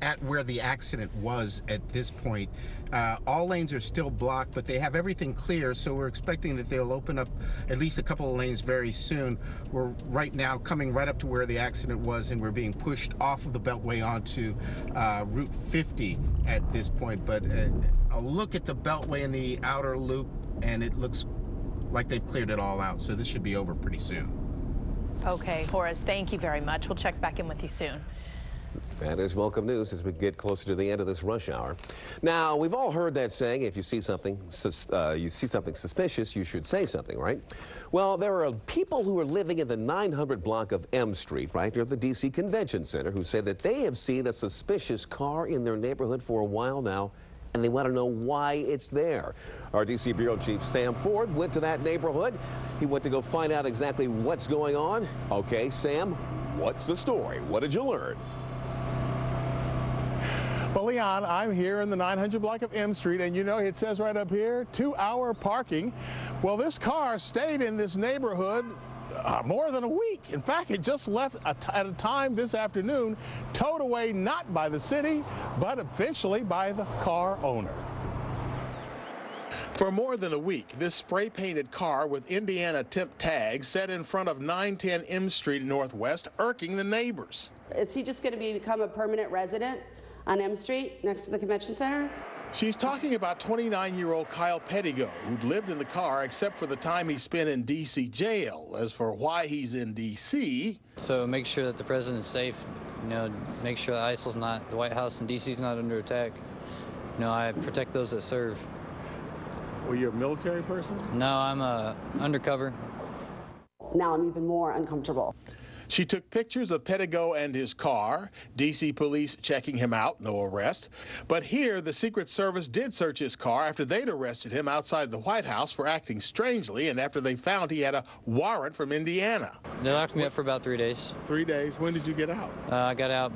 at where the accident was at this point. All lanes are still blocked, but they have everything clear, so we're expecting that they'll open up at least a couple of lanes very soon. We're right now coming right up to where the accident was, and we're being pushed off of the Beltway onto Route 50 at this point. But a look at the Beltway in the outer loop, and it looks like they've cleared it all out, so this should be over pretty soon. Okay, Horace, thank you very much. We'll check back in with you soon. That is welcome news as we get closer to the end of this rush hour. Now, we've all heard that saying, if you see something suspicious, you should say something, right? Well, there are people who are living in the 900 block of M Street, right near the D.C. Convention Center, who say that they have seen a suspicious car in their neighborhood for a while now, and they want to know why it's there. Our D.C. Bureau Chief Sam Ford went to that neighborhood. He went to go find out exactly what's going on. Okay, Sam, what's the story? What did you learn? Well, Leon, I'm here in the 900 block of M Street, and you know, it says right up here, 2-hour parking. Well, this car stayed in this neighborhood more than a week. In fact, it just left at a time this afternoon, towed away not by the city, but officially by the car owner. For more than a week, this spray-painted car with Indiana temp tags sat in front of 910 M Street Northwest, irking the neighbors. Is he just going to become a permanent resident on M Street next to the convention center? She's talking about 29-year-old Kyle Pettigo, who'd lived in the car except for the time he spent in D.C. jail. As for why he's in D.C. So make sure that the president's safe, make sure that ISIL's not, the White House and D.C.'s not under attack. I protect those that serve. Were you a military person? No, I'm undercover. Now I'm even more uncomfortable. She took pictures of Pettigo and his car, D.C. police checking him out, no arrest. But here, the Secret Service did search his car after they'd arrested him outside the White House for acting strangely and after they found he had a warrant from Indiana. They locked me up for about 3 days. 3 days? When did you get out? I got out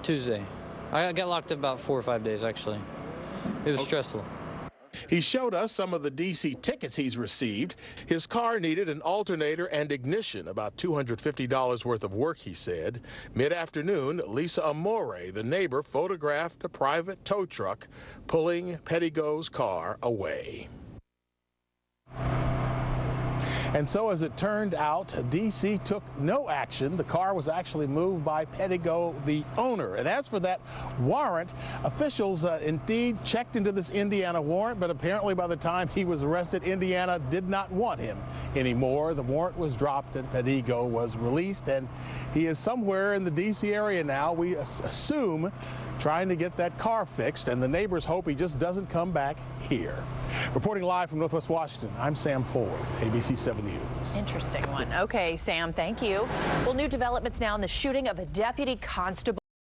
Tuesday. I got locked up about 4 or 5 days, actually. It was stressful. He showed us some of the D.C. tickets he's received. His car needed an alternator and ignition, about $250 worth of work, he said. Mid-afternoon, Lisa Amore, the neighbor, photographed a private tow truck pulling Pettigo's car away. And so, as it turned out, D.C. took no action. The car was actually moved by Pettigo, the owner. And as for that warrant, officials indeed checked into this Indiana warrant, but apparently by the time he was arrested, Indiana did not want him anymore. The warrant was dropped and Pettigo was released, and he is somewhere in the D.C. area now, we assume, trying to get that car fixed, and the neighbors hope he just doesn't come back here. Reporting live from Northwest Washington, I'm Sam Ford, ABC 7 News. Interesting one. Okay, Sam, thank you. Well, new developments now in the shooting of a deputy constable.